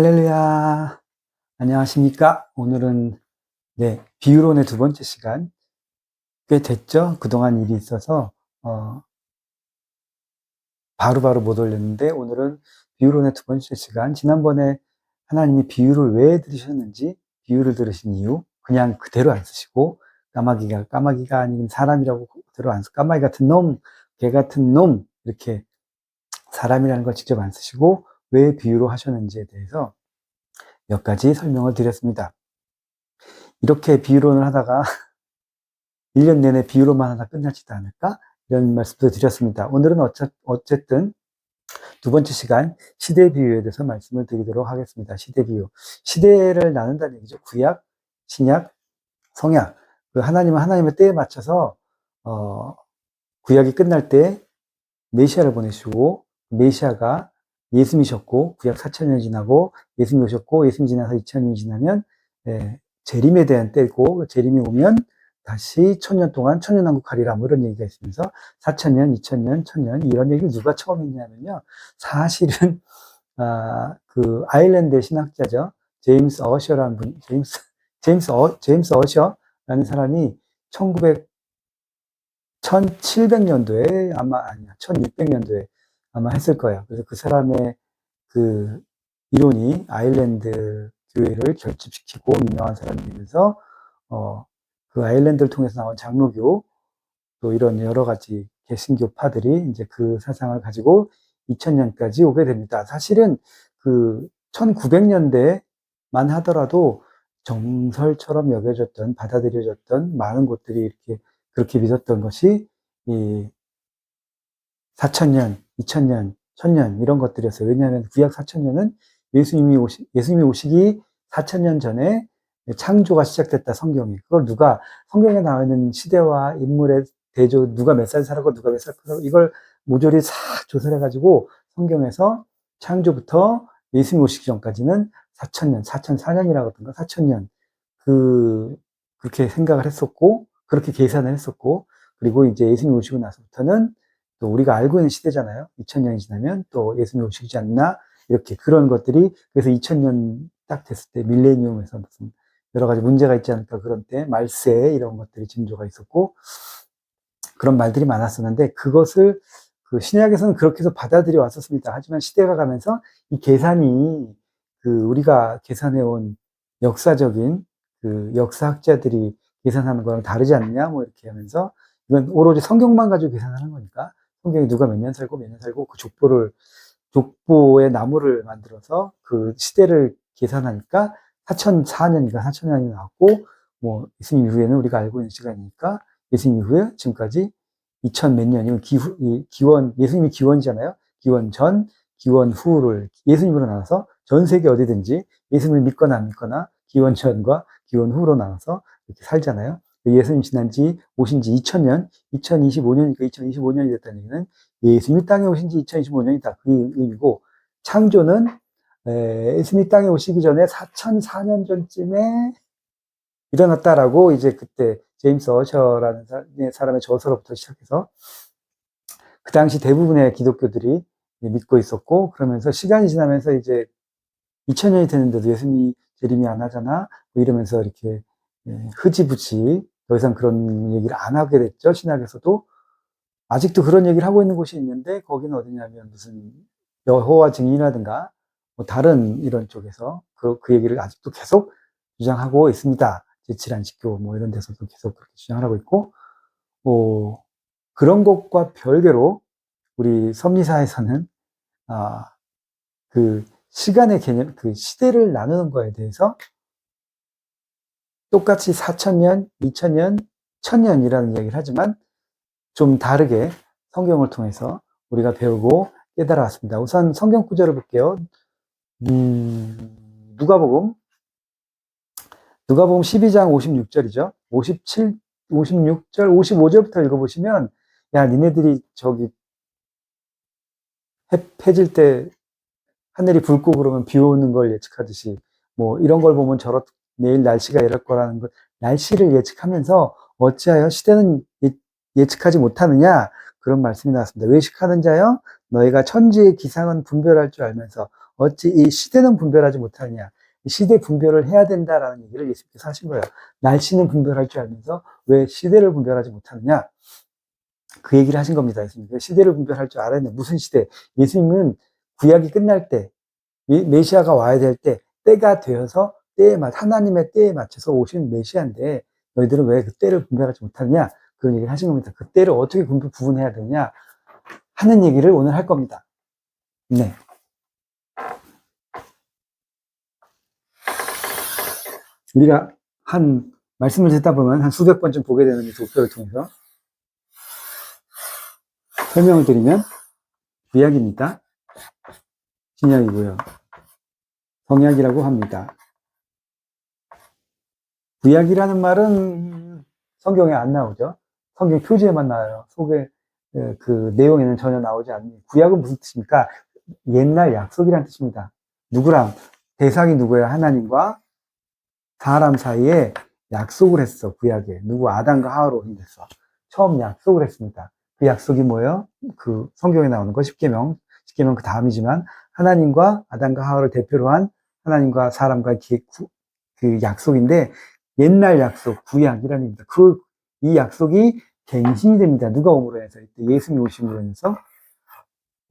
할렐루야. 안녕하십니까? 오늘은 비유론의 두 번째 시간. 꽤 됐죠? 그동안 일이 있어서 바로바로 못 올렸는데 오늘은 비유론의 두 번째 시간. 지난번에 하나님이 비유를 왜 들으셨는지, 비유를 들으신 이유, 그냥 그대로 안 쓰시고 까마귀가 아닌 사람이라고 그대로 안 쓰고, 까마귀 같은 놈, 개 같은 놈, 이렇게 사람이라는 걸 직접 안 쓰시고 왜 비유로 하셨는지에 대해서 몇 가지 설명을 드렸습니다. 이렇게 비유론을 하다가 1년 내내 비유로만 하다 끝나지도 않을까? 이런 말씀도 드렸습니다. 오늘은 어쨌든 두 번째 시간 시대 비유에 대해서 말씀을 드리도록 하겠습니다. 시대 비유. 시대를 나눈다는 얘기죠. 구약, 신약, 성약. 하나님은 하나님의 때에 맞춰서 구약이 끝날 때 메시아를 보내시고, 메시아가 예수님이셨고, 구약 4,000년이 지나고 예수님이 오셨고, 예수님이 지나서 2,000년이 지나면 재림에 대한 때고, 재림이 오면 다시 1,000년 동안 천년왕국하리라, 뭐 이런 얘기가 있으면서 4,000년, 2,000년, 1,000년 이런 얘기를 누가 처음 했냐면요, 사실은 그 아일랜드의 신학자죠. 제임스 어셔라는 분, 제임스 어셔라는 사람이 1700년도에 아니야, 1600년도에 아마 했을 거예요. 그래서 그 사람의 그 이론이 아일랜드 교회를 결집시키고 유명한 사람이 되면서 그 아일랜드를 통해서 나온 장로교, 또 이런 여러 가지 개신교파들이 이제 그 사상을 가지고 2000년까지 오게 됩니다. 사실은 그 1900년대만 하더라도 정설처럼 여겨졌던, 받아들여졌던 많은 곳들이 이렇게 그렇게 믿었던 것이 이 4,000년, 2,000년, 1,000년 이런 것들이었어요. 왜냐하면 구약 4,000년은 예수님이 오시기 4,000년 전에 창조가 시작됐다, 성경이. 그걸 성경에 나와 있는 시대와 인물의 대조, 누가 몇 살 살았고, 누가 몇 살 살았고, 이걸 모조리 싹 조사해가지고, 성경에서 창조부터 예수님 오시기 전까지는 4,000년, 4,004년이라고 하던가, 4,000년. 그렇게 생각을 했었고, 그렇게 계산을 했었고, 그리고 이제 예수님 오시고 나서부터는 또 우리가 알고 있는 시대잖아요. 2000년이 지나면 또 예수님 오시지 않나? 이렇게 그런 것들이, 그래서 2000년 딱 됐을 때 밀레니엄에서 무슨 여러 가지 문제가 있지 않을까, 그런 때 말세 이런 것들이 징조가 있었고 그런 말들이 많았었는데, 그것을 그 신약에서는 그렇게 해서 받아들여 왔었습니다. 하지만 시대가 가면서 이 계산이 우리가 계산해온 역사적인 그 역사학자들이 계산하는 거랑 다르지 않느냐, 뭐 이렇게 하면서, 이건 오로지 성경만 가지고 계산하는 거니까, 성경에 누가 몇 년 살고 몇 년 살고 그 족보의 나무를 만들어서 그 시대를 계산하니까 4,004년이니까 4,000년이 나왔고, 뭐 예수님 이후에는 우리가 알고 있는 시간이니까 예수님 이후에 지금까지 2000 몇 년이면 예수님이 기원이잖아요. 기원 전, 기원 후를 예수님으로 나눠서 전 세계 어디든지 예수님을 믿거나 안 믿거나 기원 전과 기원 후로 나눠서 이렇게 살잖아요. 예수님 오신 지 2000년, 2025년이니까 2025년이 됐다는 얘기는 예수님이 땅에 오신 지 2025년이다. 그 의미고, 창조는 예수님이 땅에 오시기 전에 4,004년 전쯤에 일어났다라고, 이제 그때 제임스 어셔라는 사람의 저서로부터 시작해서 그 당시 대부분의 기독교들이 믿고 있었고, 그러면서 시간이 지나면서 이제 2000년이 됐는데도 예수님이 재림이 안 하잖아, 뭐 이러면서 이렇게 흐지부지 더 이상 그런 얘기를 안 하게 됐죠. 신학에서도 아직도 그런 얘기를 하고 있는 곳이 있는데, 거기는 어디냐면 무슨 여호와 증인이라든가 뭐 다른 이런 쪽에서 그 얘기를 아직도 계속 주장하고 있습니다. 제7안식교 뭐 이런 데서도 계속 그렇게 주장을 하고 있고, 그런 것과 별개로 우리 섭리사에서는 그 시간의 개념, 그 시대를 나누는 거에 대해서 똑같이 4,000년, 2,000년, 1,000년이라는 얘기를 하지만 좀 다르게 성경을 통해서 우리가 배우고 깨달아왔습니다. 우선 성경 구절을 볼게요. 누가복음 12장 56절이죠. 56절, 55절부터 읽어보시면, 야, 니네들이 저기 해질 때 하늘이 붉고 그러면 비 오는 걸 예측하듯이, 뭐 이런 걸 보면 내일 날씨가 이럴 거라는 걸, 날씨를 예측하면서 어찌하여 시대는 예측하지 못하느냐, 그런 말씀이 나왔습니다. 외식하는 자여, 너희가 천지의 기상은 분별할 줄 알면서 어찌 이 시대는 분별하지 못하느냐. 시대 분별을 해야 된다라는 얘기를 예수님께서 하신 거예요. 날씨는 분별할 줄 알면서 왜 시대를 분별하지 못하느냐. 그 얘기를 하신 겁니다. 예수님. 시대를 분별할 줄 알았네. 무슨 시대? 예수님은 구약이 끝날 때, 메시아가 와야 될 때, 때가 되어서 하나님의 때에 맞춰서 오신 메시아인데, 너희들은 왜 그 때를 분별하지 못하느냐? 그런 얘기를 하신 겁니다. 그 때를 어떻게 구분해야 되냐? 하는 얘기를 오늘 할 겁니다. 네. 우리가 말씀을 듣다 보면 한 수백 번쯤 보게 되는 이 도표를 통해서 설명을 드리면, 구약입니다. 신약이고요. 성약이라고 합니다. 구약이라는 말은 성경에 안 나오죠. 성경 표지에만 나와요. 속에 그 내용에는 전혀 나오지 않는. 구약은 무슨 뜻입니까? 옛날 약속이란 뜻입니다. 누구랑? 대상이 누구예요? 하나님과 사람 사이에 약속을 했어. 구약에. 누구? 아담과 하와로 인해서 처음 약속을 했습니다. 그 약속이 뭐예요? 그 성경에 나오는 거 10계명 그 다음이지만 하나님과 아담과 하와를 대표로 한 하나님과 사람과의 그 약속인데, 옛날 약속, 구약이라는 얘기입니다. 이 약속이 갱신이 됩니다. 누가 오므로 해서? 이때 예수님이 오심으로 해서,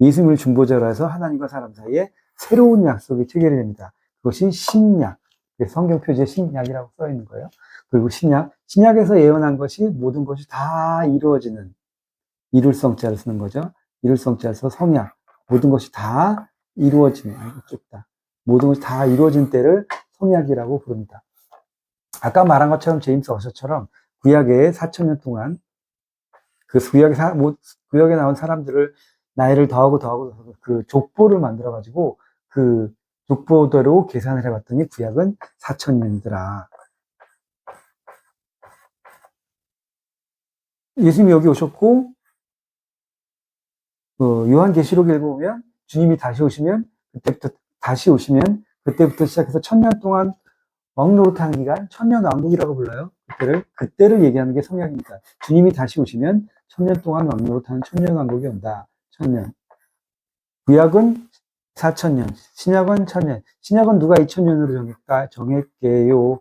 예수님을 중보자로 해서 하나님과 사람 사이에 새로운 약속이 체결이 됩니다. 그것이 신약. 성경 표지에 신약이라고 써 있는 거예요. 그리고 신약에서 예언한 것이 모든 것이 다 이루어지는, 이룰성자를 쓰는 거죠. 이룰성자에서 성약. 모든 것이 다 이루어지는, 모든 것이 다 이루어진 때를 성약이라고 부릅니다. 아까 말한 것처럼 제임스 어셔처럼 구약의 4,000년 동안 그 구약에 나온 사람들을 나이를 더하고 그 족보를 만들어가지고 그 족보대로 계산을 해봤더니 구약은 4,000년이더라. 예수님이 여기 오셨고, 요한계시록 읽어보면 주님이 다시 오시면 그때부터 시작해서 1,000년 동안 왕노릇하는 기간, 천년왕국이라고 불러요. 그때를 얘기하는 게 성약입니다. 주님이 다시 오시면 1,000년 동안 왕노릇하는 천년왕국이 온다. 1,000년. 구약은 4,000년, 신약은 1,000년. 신약은 누가 2,000년으로 정했게요?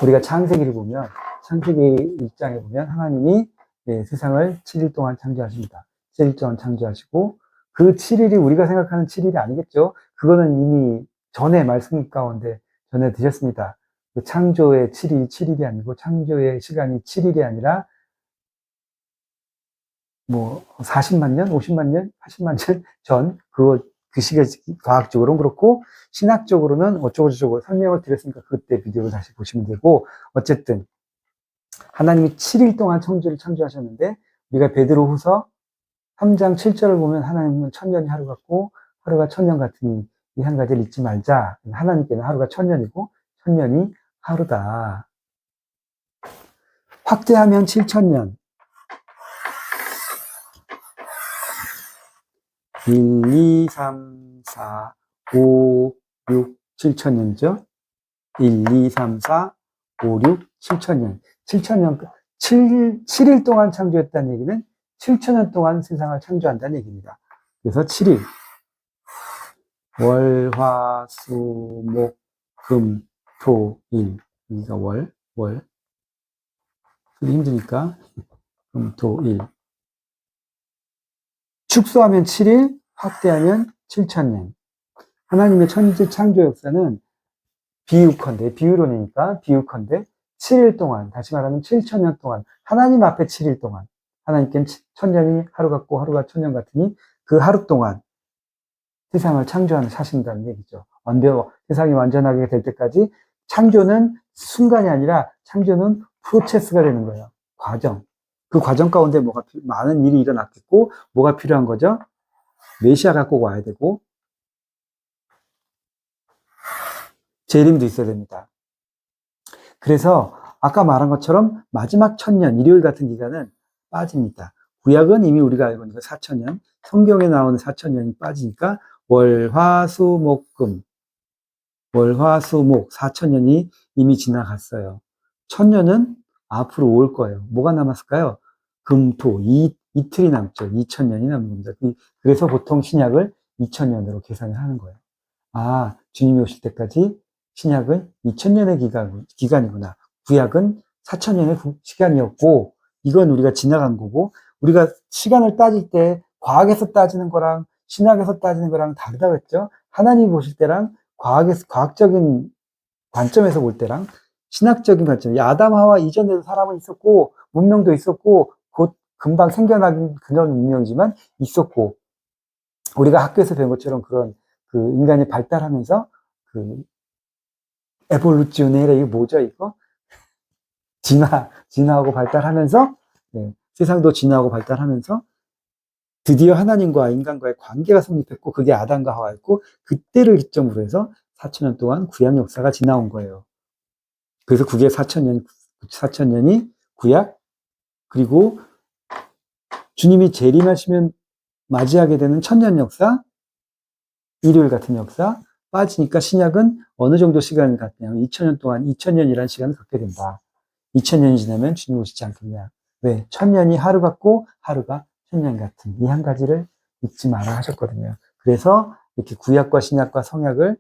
우리가 창세기를 보면, 창세기 1장에 보면 하나님이 세상을 7일 동안 창조하십니다. 7일 동안 창조하시고, 그 7일이 우리가 생각하는 7일이 아니겠죠? 그거는 이미 전에 말씀 가운데 전해 드렸습니다. 그 창조의 7일이 아니고 창조의 시간이 7일이 아니라 40만 년, 50만 년, 80만 년 전, 그 시기 과학적으로는 그렇고 신학적으로는 어쩌고저쩌고 설명을 드렸으니까 그때 비디오를 다시 보시면 되고, 어쨌든 하나님이 7일 동안 천지를 창조하셨는데, 우리가 베드로후서 3장 7절을 보면 하나님은 1,000년이 하루 같고 하루가 1,000년 같으니 이 한 가지를 잊지 말자. 하나님께는 하루가 1,000년이고 1,000년이 하루다. 확대하면 7,000년. 1, 2, 3, 4, 5, 6, 7,000년이죠. 1, 2, 3, 4, 5, 6, 7,000년. 7일 동안 창조했다는 얘기는 7,000년 동안 세상을 창조한다는 얘기입니다. 그래서 7일. 월, 화, 수, 목, 금, 토, 일. 여기가 월. 쓰기 힘드니까. 금, 토, 일. 축소하면 7일, 확대하면 7,000년. 하나님의 천지 창조 역사는 비유론이니까 비유컨대 7일 동안, 다시 말하면 7,000년 동안, 하나님 앞에 7일 동안, 하나님께는 1,000년이 하루 같고 하루가 1,000년 같으니 그 하루 동안 세상을 사신다는 얘기죠. 세상이 완전하게 될 때까지 창조는 순간이 아니라 창조는 프로세스가 되는 거예요. 과정. 그 과정 가운데 많은 일이 일어났겠고, 뭐가 필요한 거죠? 메시아가 꼭 와야 되고, 재림도 있어야 됩니다. 그래서 아까 말한 것처럼 마지막 1,000년, 일요일 같은 기간은 빠집니다. 구약은 이미 우리가 알고 있는 4,000년, 성경에 나오는 4,000년이 빠지니까 월, 화, 수, 목, 금. 월, 화, 수, 목 4,000년이 이미 지나갔어요. 1,000년은 앞으로 올 거예요. 뭐가 남았을까요? 금, 토, 이틀이 남죠. 2000년이 남는 겁니다. 그래서 보통 신약을 2000년으로 계산을 하는 거예요. 아, 주님이 오실 때까지 신약은 2000년의 기간이구나. 구약은 4000년의 시간이었고, 이건 우리가 지나간 거고, 우리가 시간을 따질 때 과학에서 따지는 거랑 신학에서 따지는 거랑 다르다고 했죠. 하나님 보실 때랑 과학적인 관점에서 볼 때랑 신학적인 관점, 아담 하와 이전에도 사람은 있었고, 문명도 있었고, 곧 금방 생겨나긴 그런 문명이지만 있었고, 우리가 학교에서 배운 것처럼 그런 그 인간이 발달하면서 그 에볼루치오네라 이게 뭐죠 이거? 진화하고 발달하면서 네, 세상도 진화하고 발달하면서 드디어 하나님과 인간과의 관계가 성립했고 그게 아담과 하와였고 그때를 기점으로 해서 4000년 동안 구약 역사가 지나온 거예요. 그래서 그게 4000년이 구약 그리고 주님이 재림하시면 맞이하게 되는 천년 역사 일요일 같은 역사 빠지니까 신약은 어느 정도 시간을 갖냐면 2000년 동안 2000년이라는 시간을 갖게 된다. 2000년이 지나면 주님 오시지 않겠냐. 왜? 1000년이 하루 같고 하루가 1000년 같은 이 한 가지를 잊지 마라 하셨거든요. 그래서 이렇게 구약과 신약과 성약을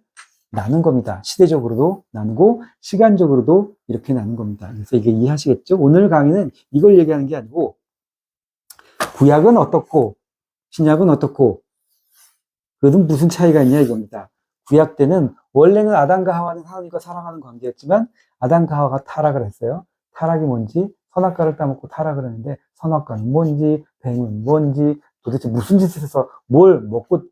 나눈 겁니다. 시대적으로도 나누고 시간적으로도 이렇게 나눈 겁니다. 그래서 이게 이해하시겠죠? 오늘 강의는 이걸 얘기하는 게 아니고 구약은 어떻고 신약은 어떻고 그래도 무슨 차이가 있냐 이겁니다. 구약 때는 원래는 아담과 하와는 하나님과 사랑하는 관계였지만 아담과 하와가 타락을 했어요. 타락이 뭔지 선악과를 따먹고 타락을 했는데 선악과는 뭔지 뱀은 뭔지 도대체 무슨 짓을 해서 뭘 먹고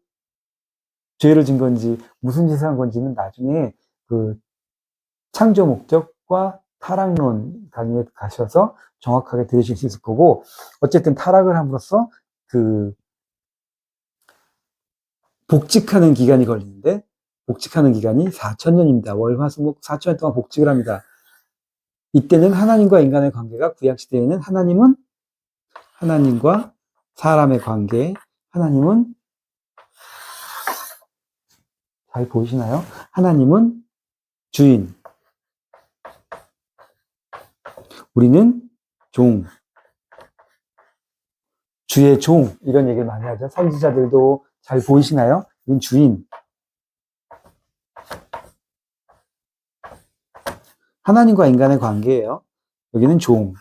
죄를 진 건지 무슨 짓을 한 건지는 나중에 그 창조 목적과 타락론 강의에 가셔서 정확하게 들으실 수 있을 거고 어쨌든 타락을 함으로써 그 복직하는 기간이 걸리는데 복직하는 기간이 4000년입니다. 월화수목 4000년 동안 복직을 합니다. 이때는 하나님과 인간의 관계가 구약시대에는 하나님과 사람의 관계, 하나님은 잘 보이시나요? 하나님은 주인, 우리는 종, 주의 종 이런 얘기를 많이 하죠. 선지자들도 잘 보이시나요? 우린 주인. 하나님과 인간의 관계예요. 여기는 종.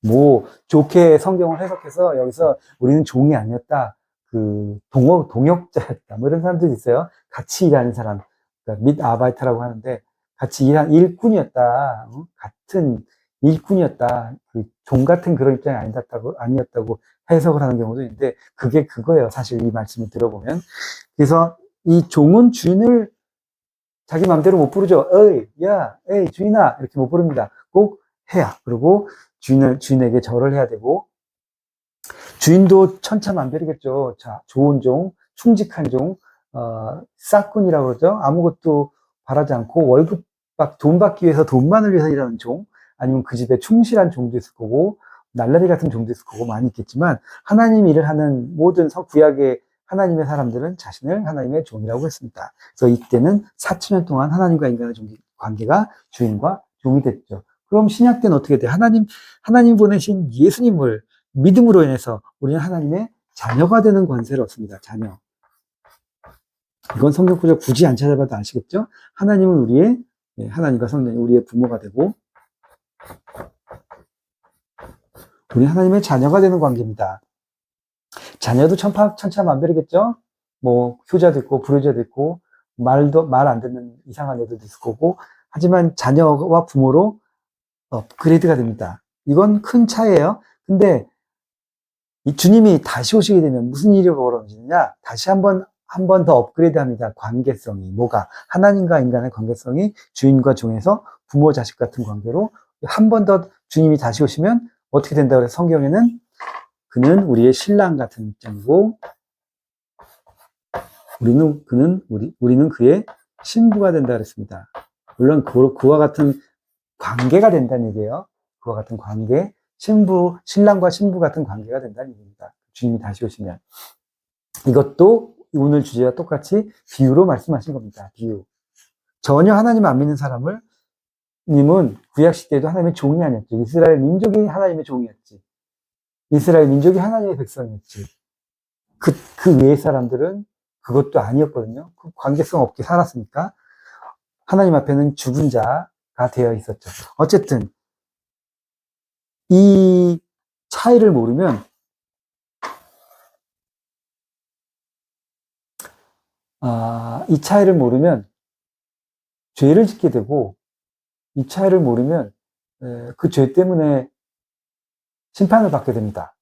뭐 좋게 성경을 해석해서 여기서 우리는 종이 아니었다. 그 동역자였다. 뭐 이런 사람들이 있어요. 같이 일하는 사람. 그러니까 밋 아바이트라고 하는데 같이 일한 일꾼이었다. 같은 일꾼이었다. 그 종 같은 그런 입장이 아니었다고 해석을 하는 경우도 있는데 그게 그거예요. 사실 이 말씀을 들어보면. 그래서 이 종은 주인을 자기 마음대로 못 부르죠. 어이, 야, 에이, 주인아. 이렇게 못 부릅니다. 꼭 해야. 그리고 주인에게 절을 해야 되고, 주인도 천차만별이겠죠. 자, 좋은 종, 충직한 종, 싹군이라고 그러죠. 아무것도 바라지 않고 돈 받기 위해서 돈만을 위해서 일하는 종, 아니면 그 집에 충실한 종도 있을 거고, 날라리 같은 종도 있을 거고 많이 있겠지만, 하나님 일을 하는 모든 구약의 하나님의 사람들은 자신을 하나님의 종이라고 했습니다. 그래서 이때는 4000년 동안 하나님과 인간의 관계가 주인과 종이 됐죠. 그럼 신약 때는 어떻게 돼요? 하나님 보내신 예수님을 믿음으로 인해서 우리는 하나님의 자녀가 되는 권세를 얻습니다. 자녀. 이건 성경 구절 굳이 안 찾아봐도 아시겠죠? 하나님은 하나님과 성령이 우리의 부모가 되고, 우리 하나님의 자녀가 되는 관계입니다. 자녀도 천차만별이겠죠? 뭐, 효자도 있고, 불효자도 있고, 말 안 듣는 이상한 애들도 있을 거고, 하지만 자녀와 부모로 업그레이드가 됩니다. 이건 큰 차이예요. 근데 이 주님이 다시 오시게 되면 무슨 일이 벌어지느냐? 다시 한 번 더 업그레이드 합니다. 관계성이. 뭐가? 하나님과 인간의 관계성이 주인과 종에서 부모, 자식 같은 관계로 한 번 더 주님이 다시 오시면 어떻게 된다고 해서 성경에는 그는 우리의 신랑 같은 입장이고, 우리는 그의 신부가 된다 그랬습니다. 물론 그와 같은 관계가 된다는 얘기예요. 그와 같은 관계. 신랑과 신부 같은 관계가 된다는 얘기입니다. 주님이 다시 오시면. 이것도 오늘 주제와 똑같이 비유로 말씀하신 겁니다. 비유. 전혀 하나님 안 믿는 님은 구약시대에도 하나님의 종이 아니었죠. 이스라엘 민족이 하나님의 종이었지. 이스라엘 민족이 하나님의 백성이었지. 그 외의 사람들은 그것도 아니었거든요. 그 관계성 없게 살았으니까 하나님 앞에는 죽은 자가 되어 있었죠. 어쨌든 이 차이를 모르면 이 차이를 모르면 죄를 짓게 되고 이 차이를 모르면 그 죄 때문에 심판을 받게 됩니다.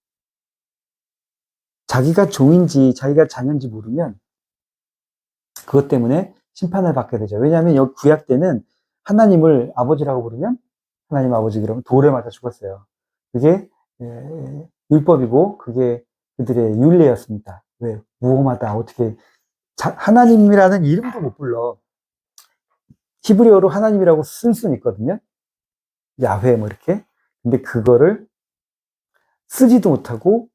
자기가 종인지 자기가 자녀인지 모르면 그것 때문에 심판을 받게 되죠. 왜냐하면 여기 구약 때는 하나님을 아버지라고 부르면 하나님 아버지 그러면 돌에 맞아 죽었어요. 그게 율법이고 그게 그들의 율례였습니다. 왜? 무엄하다. 어떻게 하나님이라는 이름도 못 불러. 히브리어로 하나님이라고 쓸 수는 있거든요. 야훼 뭐 이렇게. 근데 그거를 쓰지도 못하고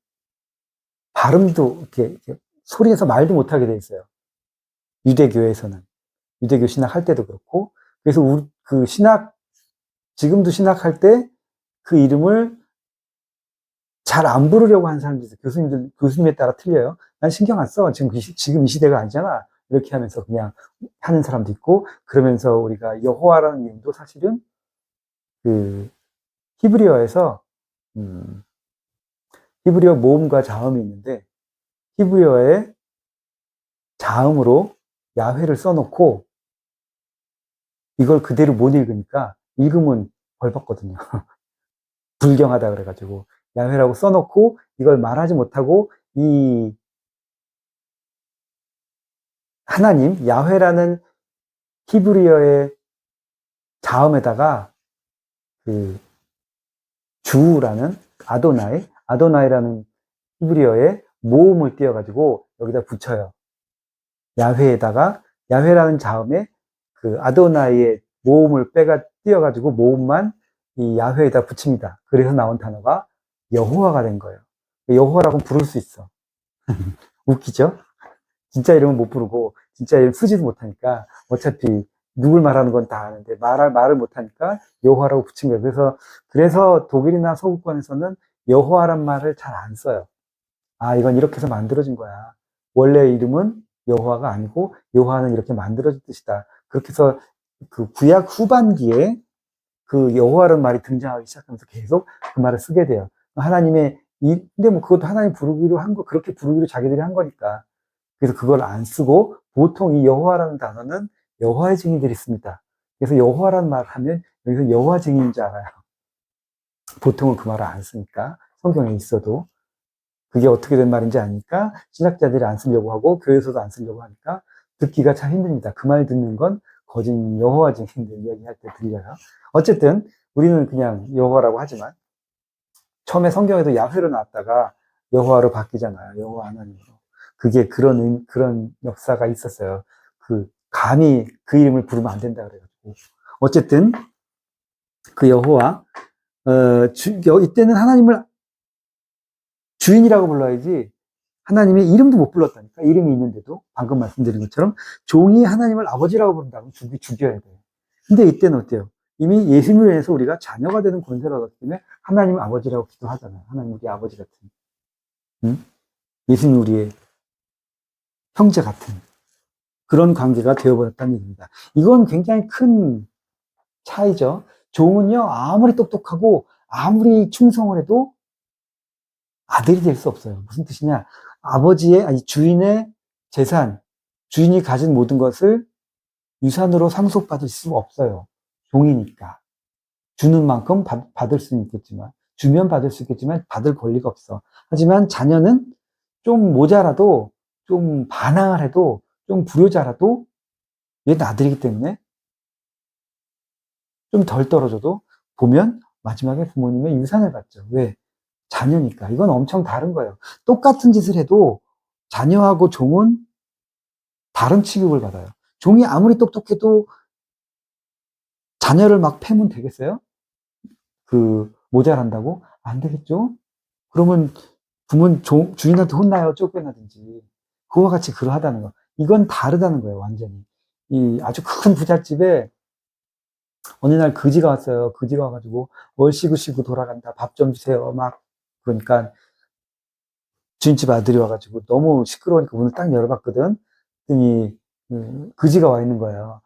발음도 이렇게 소리에서 말도 못하게 돼 있어요. 유대교에서는. 유대교 신학할 때도 그렇고. 그래서 그 지금도 신학할 때 그 이름을 잘 안 부르려고 하는 사람들이 있어요. 교수님에 따라 틀려요. 난 신경 안 써. 지금 이 시대가 아니잖아. 이렇게 하면서 그냥 하는 사람도 있고, 그러면서 우리가 여호와라는 이름도 사실은 그 히브리어에서, 히브리어 모음과 자음이 있는데, 히브리어에 자음으로 야훼를 써놓고, 이걸 그대로 못 읽으니까, 읽으면 벌 받거든요. 불경하다 그래가지고. 야훼라고 써놓고, 이걸 말하지 못하고, 이 하나님, 야훼라는 히브리어의 자음에다가 그 주라는 아도나이라는 히브리어의 모음을 띄어가지고 여기다 붙여요. 야훼라는 자음에 그 아도나이의 모음을 띄어가지고 모음만 이 야훼에다 붙입니다. 그래서 나온 단어가 여호와가 된 거예요. 여호와라고는 부를 수 있어. 웃기죠? 진짜 이름은 못 부르고 진짜 이름 쓰지도 못하니까 어차피 누굴 말하는 건 다 아는데 말을 못하니까 여호와라고 붙인 거예요. 그래서 독일이나 서구권에서는 여호와란 말을 잘 안 써요. 이건 이렇게 해서 만들어진 거야. 원래 이름은 여호와가 아니고 여호와는 이렇게 만들어진 뜻이다. 그렇게 해서 그 구약 후반기에 그 여호와라는 말이 등장하기 시작하면서 계속 그 말을 쓰게 돼요. 근데 뭐 그것도 하나님 부르기로 그렇게 부르기로 자기들이 한 거니까. 그래서 그걸 안 쓰고 보통 이 여호와라는 단어는 여호와의 증인들이 씁니다. 그래서 여호와라는 말을 하면 여기서 여호와 증인인 줄 알아요. 보통은 그 말을 안 쓰니까 성경에 있어도 그게 어떻게 된 말인지 아니까 신학자들이 안 쓰려고 하고 교회에서도 안 쓰려고 하니까 듣기가 참 힘듭니다. 그 말 듣는 건 거짓 여호와 증인들 이야기할 때 들려요. 어쨌든 우리는 그냥 여호와라고 하지만 처음에 성경에도 야훼로 나왔다가 여호와로 바뀌잖아요. 여호와 하나님으로. 그게 그런 역사가 있었어요. 감히 그 이름을 부르면 안 된다 그래가지고. 어쨌든, 그 여호와, 이때는 하나님을 주인이라고 불러야지, 하나님의 이름도 못 불렀다니까. 이름이 있는데도, 방금 말씀드린 것처럼, 종이 하나님을 아버지라고 부른다면 죽여야 돼요. 근데 이때는 어때요? 이미 예수님을 인해서 우리가 자녀가 되는 권세를 얻었기 때문에 하나님 아버지라고 기도하잖아요. 하나님 우리 아버지 같은. 응? 예수님 우리의 형제 같은 그런 관계가 되어버렸다는 얘기입니다. 이건 굉장히 큰 차이죠. 종은요, 아무리 똑똑하고 아무리 충성을 해도 아들이 될 수 없어요. 무슨 뜻이냐? 주인의 재산, 주인이 가진 모든 것을 유산으로 상속받을 수 없어요. 종이니까. 주는 만큼 받을 수는 있겠지만, 주면 받을 수 있겠지만 받을 권리가 없어. 하지만 자녀는 좀 모자라도, 좀 반항을 해도, 좀 불효자라도 얘는 아들이기 때문에 좀 덜 떨어져도 보면 마지막에 부모님의 유산을 받죠. 왜? 자녀니까. 이건 엄청 다른 거예요. 똑같은 짓을 해도 자녀하고 종은 다른 취급을 받아요. 종이 아무리 똑똑해도 자녀를 막 패면 되겠어요? 모자란다고? 안 되겠죠? 그러면 부모는 주인한테 혼나요. 쫓겨나든지. 그와 같이 그러하다는 거. 이건 다르다는 거예요. 완전히. 이 아주 큰 부잣집에 어느 날 거지가 왔어요. 거지가 와가지고 월시구시구 돌아간다. 밥 좀 주세요. 그러니까 주인집 아들이 와가지고 너무 시끄러우니까 문을 딱 열어봤거든. 그랬더니 그지가 와 있는 거예요.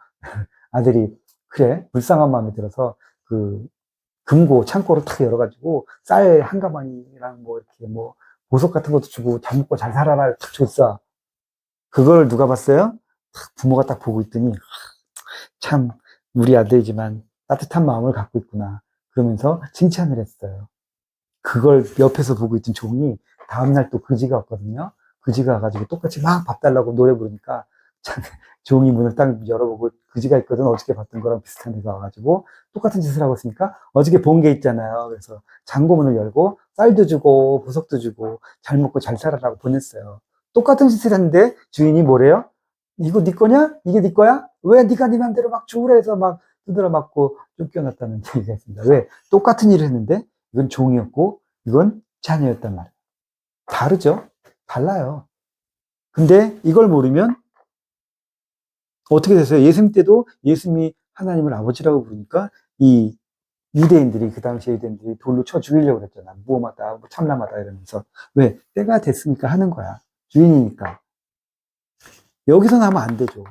아들이 그래 불쌍한 마음이 들어서 그 금고 창고를 탁 열어가지고 쌀 한 가마니랑 뭐 이렇게 뭐 보석 같은 것도 주고 잘 먹고 잘 살아라 탁 줬어. 그걸 누가 봤어요? 부모가 딱 보고 있더니 참 우리 아들이지만 따뜻한 마음을 갖고 있구나 그러면서 칭찬을 했어요. 그걸 옆에서 보고 있던 종이 다음날 또 그지가 왔거든요. 그지가 와가지고 똑같이 막 밥 달라고 노래 부르니까 참, 종이 문을 딱 열어보고 그지가 있거든. 어저께 봤던 거랑 비슷한 데가 와가지고 똑같은 짓을 하고 있으니까 어저께 본 게 있잖아요. 그래서 창고문을 열고 쌀도 주고 보석도 주고 잘 먹고 잘 살아라고 보냈어요. 똑같은 짓을 했는데 주인이 뭐래요? 이거 네 거냐? 이게 네 거야? 왜 네가 네 맘대로 막 주우라 해서 막 두드려 맞고 쫓겨났다는 얘기가 있습니다. 왜? 똑같은 일을 했는데 이건 종이었고 이건 자녀였단 말이에요. 다르죠? 달라요. 근데 이걸 모르면 어떻게 됐어요? 예수님 때도 예수님이 하나님을 아버지라고 부르니까 이 유대인들이 그 당시 유대인들이 돌로 쳐 죽이려고 그랬잖아. 무엄하다, 뭐 참남하다 이러면서 왜? 때가 됐으니까 하는 거야. 주인이니까. 여기서 하면 안 되죠.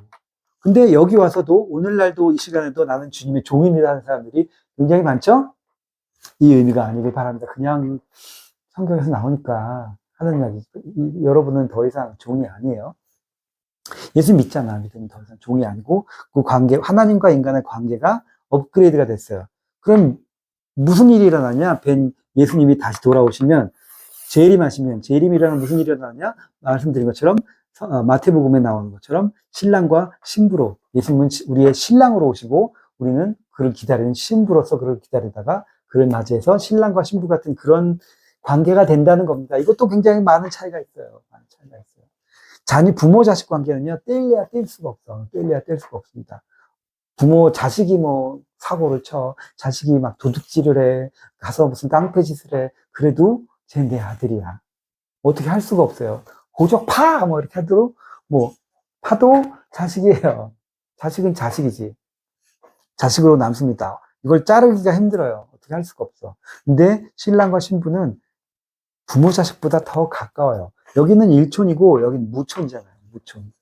근데 여기 와서도 오늘날도 이 시간에도 나는 주님의 종입니다 하는 사람들이 굉장히 많죠? 이 의미가 아니길 바랍니다. 그냥 성경에서 나오니까 하는 이야기. 여러분은 더 이상 종이 아니에요. 예수 믿잖아. 믿으면 더 이상 종이 아니고 그 관계, 하나님과 인간의 관계가 업그레이드가 됐어요. 그럼 무슨 일이 일어나냐? 예수님이 다시 돌아오시면 재림하시면 재림이 일어나면 무슨 일이 일어나냐? 말씀드린 것처럼 마태복음에 나오는 것처럼 신랑과 신부로 예수님은 우리의 신랑으로 오시고 우리는 그를 기다리는 신부로서 그를 기다리다가 그를 맞이해서 신랑과 신부 같은 그런 관계가 된다는 겁니다. 이것도 굉장히 많은 차이가 있어요. 많은 차이가 있어요. 부모 자식 관계는요, 떼려야 뗄 수가 없어. 떼려야 뗄 수가 없습니다. 부모, 자식이 뭐, 사고를 쳐. 자식이 막 도둑질을 해. 가서 무슨 깡패 짓을 해. 그래도 쟤 내 아들이야. 어떻게 할 수가 없어요. 고적 파! 뭐 이렇게 하도록, 뭐, 파도 자식이에요. 자식은 자식이지. 자식으로 남습니다. 이걸 자르기가 힘들어요. 어떻게 할 수가 없어. 근데 신랑과 신부는 부모 자식보다 더 가까워요. 여기는 일촌이고 여기는 무촌이잖아요. 무촌.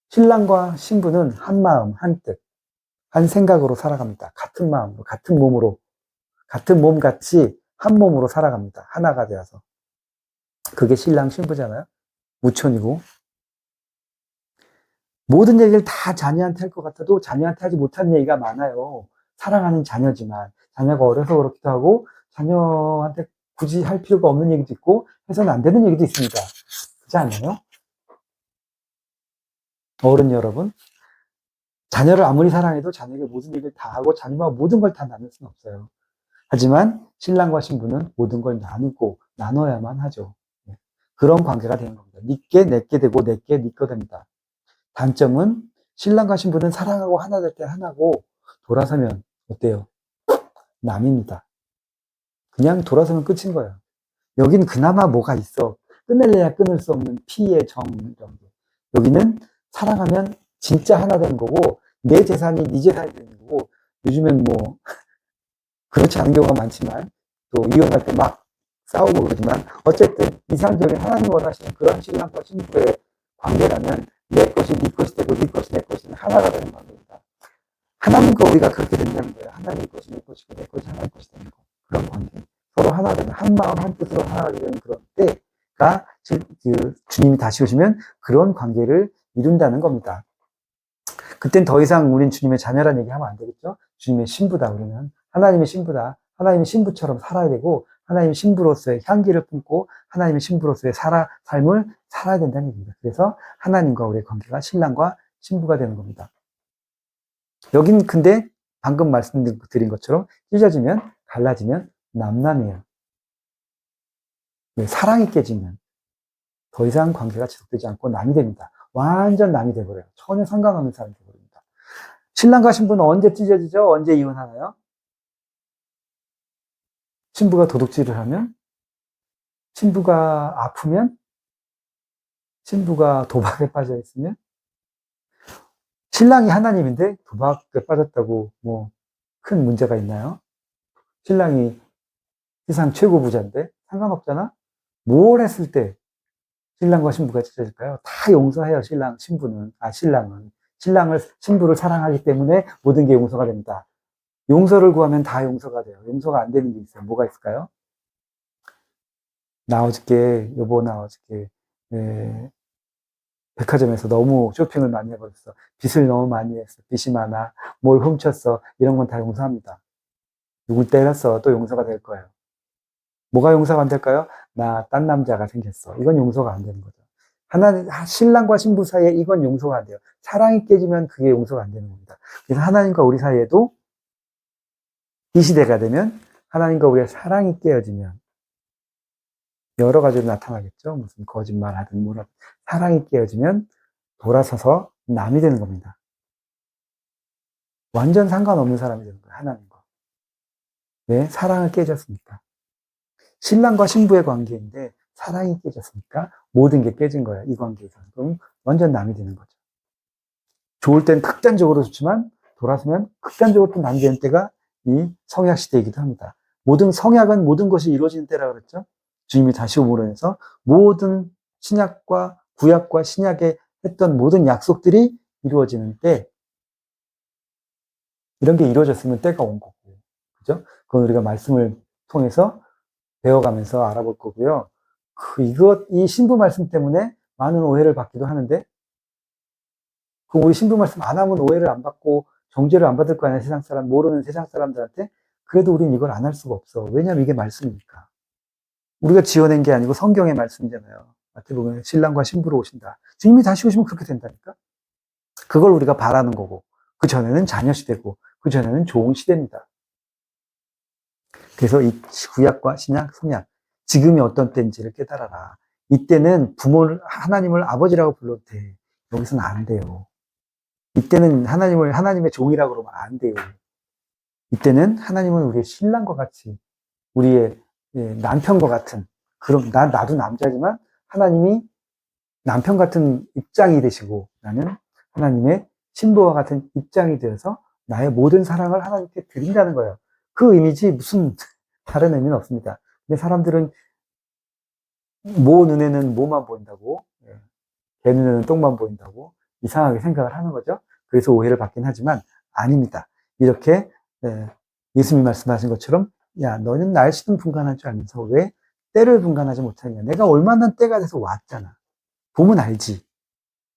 신랑과 신부는 한 마음, 한 뜻, 한 생각으로 살아갑니다. 같은 마음으로, 같은 몸으로, 같은 몸 같이 한 몸으로 살아갑니다. 하나가 되어서. 그게 신랑 신부잖아요. 무촌이고. 모든 얘기를 다 자녀한테 할 것 같아도 자녀한테 하지 못한 얘기가 많아요. 사랑하는 자녀지만 자녀가 어려서 그렇기도 하고 자녀한테 굳이 할 필요가 없는 얘기도 있고 해서는 안 되는 얘기도 있습니다. 그렇지 않나요? 어른 여러분, 자녀를 아무리 사랑해도 자녀에게 모든 얘기를 다 하고 자녀와 모든 걸 다 나눌 수는 없어요. 하지만 신랑과 신부는 모든 걸 나누고 나눠야만 하죠. 그런 관계가 되는 겁니다. 니께 내게 되고 내게 니거 됩니다. 단점은 신랑과 신부는 사랑하고 하나 될 때 하나고 돌아서면 어때요? 남입니다. 그냥 돌아서면 끝인 거예요. 여긴 그나마 뭐가 있어. 끊을래야 끊을 수 없는 피의 정 정도. 여기는 사랑하면 진짜 하나 되는 거고 내 재산이 네 재산이 되는 거고 요즘엔 뭐 그렇지 않은 경우가 많지만 또 이혼할 때 막 싸우고 그러지만 어쨌든 이상적인 하나님 원하시는 그런 신랑과 신부의 관계라면 내 것이 네 것이 되고 네 것이 내 것이 하나가 되는 관계입니다. 하나님과 우리가 그렇게 된다는 거예요. 하나님 것이 내 것이고 내 것이 하나님 것이 되는 거. 그런 관계. 서로 하나 되는 한 마음 한 뜻으로 하나가 되는 그런 때가 주님이 다시 오시면 그런 관계를 이룬다는 겁니다. 그땐 더 이상 우린 주님의 자녀라는 얘기 하면 안 되겠죠? 주님의 신부다, 우리는. 하나님의 신부다. 하나님의 신부처럼 살아야 되고, 하나님의 신부로서의 향기를 품고, 하나님의 신부로서의 삶을 살아야 된다는 얘기입니다. 그래서 하나님과 우리의 관계가 신랑과 신부가 되는 겁니다. 여긴 근데 방금 말씀드린 것처럼 찢어지면, 갈라지면 남남이에요. 사랑이 깨지면 더 이상 관계가 지속되지 않고 남이 됩니다. 완전 남이 돼버려요. 전혀 상관없는 사람이 돼버립니다. 신랑과 신부는 언제 찢어지죠? 언제 이혼하나요? 신부가 도둑질을 하면? 신부가 아프면? 신부가 도박에 빠져 있으면? 신랑이 하나님인데 도박에 빠졌다고 뭐 큰 문제가 있나요? 신랑이 세상 최고 부자인데 상관없잖아? 뭘 했을 때 신랑과 신부가 찢어질까요? 다 용서해요, 신부를 사랑하기 때문에 모든 게 용서가 됩니다. 용서를 구하면 다 용서가 돼요. 용서가 안 되는 게 있어요. 뭐가 있을까요? 여보, 나 어저께, 백화점에서 너무 쇼핑을 많이 해버렸어. 빚을 너무 많이 했어. 빚이 많아. 뭘 훔쳤어. 이런 건 다 용서합니다. 누굴 때렸어. 또 용서가 될 거예요. 뭐가 용서가 안 될까요? 나 딴 남자가 생겼어. 이건 용서가 안 되는 거죠. 신랑과 신부 사이에 이건 용서가 안 돼요. 사랑이 깨지면 그게 용서가 안 되는 겁니다. 그래서 하나님과 우리 사이에도 이 시대가 되면 하나님과 우리의 사랑이 깨어지면 여러 가지로 나타나겠죠. 무슨 거짓말 하든 뭐라든. 사랑이 깨어지면 돌아서서 남이 되는 겁니다. 완전 상관없는 사람이 되는 거예요. 하나님과. 왜? 사랑을 깨졌으니까. 신랑과 신부의 관계인데 사랑이 깨졌으니까 모든 게 깨진 거예요. 이 관계에서. 그럼 완전 남이 되는 거죠. 좋을 땐 극단적으로 좋지만 돌아서면 극단적으로 또 남이 되는 때가 이 성약 시대이기도 합니다. 성약은 모든 것이 이루어지는 때라 그랬죠. 주님이 다시 오므로 해서 모든 신약과 구약과 신약에 했던 모든 약속들이 이루어지는 때, 이런 게 이루어졌으면 때가 온 거고, 그죠? 그건 우리가 말씀을 통해서 배워가면서 알아볼 거고요. 이 신부 말씀 때문에 많은 오해를 받기도 하는데, 우리 신부 말씀 안 하면 오해를 안 받고 정죄를 안 받을 거 아니야, 모르는 세상 사람들한테. 그래도 우린 이걸 안 할 수가 없어. 왜냐면 이게 말씀이니까. 우리가 지어낸 게 아니고 성경의 말씀이잖아요. 마태복음에 신랑과 신부로 오신다. 주님이 다시 오시면 그렇게 된다니까? 그걸 우리가 바라는 거고, 그 전에는 자녀 시대고, 그 전에는 좋은 시대입니다. 그래서 이 구약과 신약, 성약, 지금이 어떤 때인지를 깨달아라. 이때는 하나님을 아버지라고 불러도 돼. 여기서는 안 돼요. 이때는 하나님의 종이라고 그러면 안 돼요. 이때는 하나님은 우리의 신랑과 같이, 우리의 남편과 같은, 나도 남자지만 하나님이 남편 같은 입장이 되시고, 나는 하나님의 신부와 같은 입장이 되어서 나의 모든 사랑을 하나님께 드린다는 거예요. 그 의미지 무슨 다른 의미는 없습니다. 근데 사람들은 눈에는 뭐만 보인다고, 개 눈에는 똥만 보인다고 이상하게 생각을 하는 거죠. 그래서 오해를 받긴 하지만 아닙니다. 이렇게 예수님이 말씀하신 것처럼, 야, 너는 날씨는 분간할 줄 알면서 왜 때를 분간하지 못하냐. 내가 얼마나 때가 돼서 왔잖아. 보면 알지.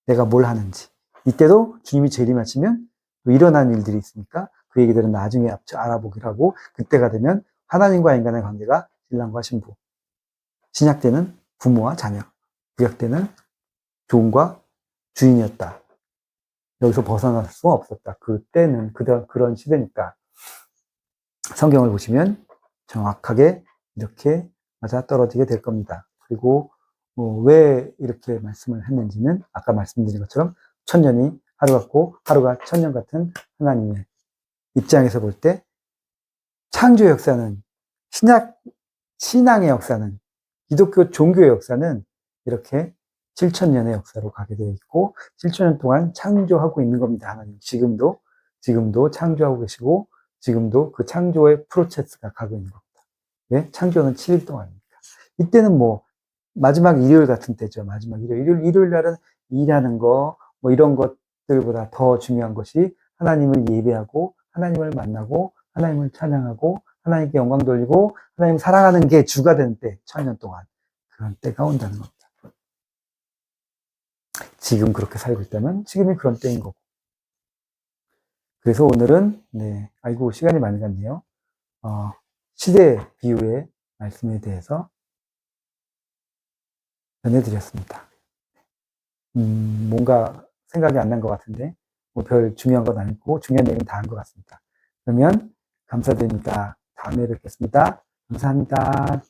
내가 뭘 하는지. 이때도 주님이 재림하시면 또 일어난 일들이 있으니까 그 얘기들은 나중에 알아보기로 하고, 그때가 되면 하나님과 인간의 관계가 신랑과 신부, 신약 때는 부모와 자녀, 구약 때는 종과 주인이었다. 여기서 벗어날 수가 없었다. 그때는 그런 시대니까. 성경을 보시면 정확하게 이렇게 맞아떨어지게 될 겁니다. 그리고 왜 이렇게 말씀을 했는지는 아까 말씀드린 것처럼 천년이 하루 같고 하루가 천년 같은 하나님의 입장에서 볼 때, 창조 역사는, 신앙의 역사는, 기독교 종교의 역사는 이렇게 7,000년의 역사로 가게 되어 있고 7,000년 동안 창조하고 있는 겁니다. 하나님 지금도 창조하고 계시고 지금도 그 창조의 프로세스가 가고 있는 겁니다. 왜? 창조는 7일 동안이니까. 이때는 마지막 일요일 같은 때죠. 마지막 일요일 날은 일하는 거 이런 것들보다 더 중요한 것이 하나님을 예배하고 하나님을 만나고 하나님을 찬양하고 하나님께 영광 돌리고 하나님 사랑하는 게 주가 되는 때, 1,000년 동안 그런 때가 온다는 겁니다. 지금 그렇게 살고 있다면 지금이 그런 때인 거고. 그래서 오늘은 아이고 시간이 많이 갔네요. 시대 비유의 말씀에 대해서 전해드렸습니다. 뭔가 생각이 안 난 것 같은데 별 중요한 건 아니고 중요한 얘기는 다 한 것 같습니다. 그러면 감사드립니다. 다음에 뵙겠습니다. 감사합니다.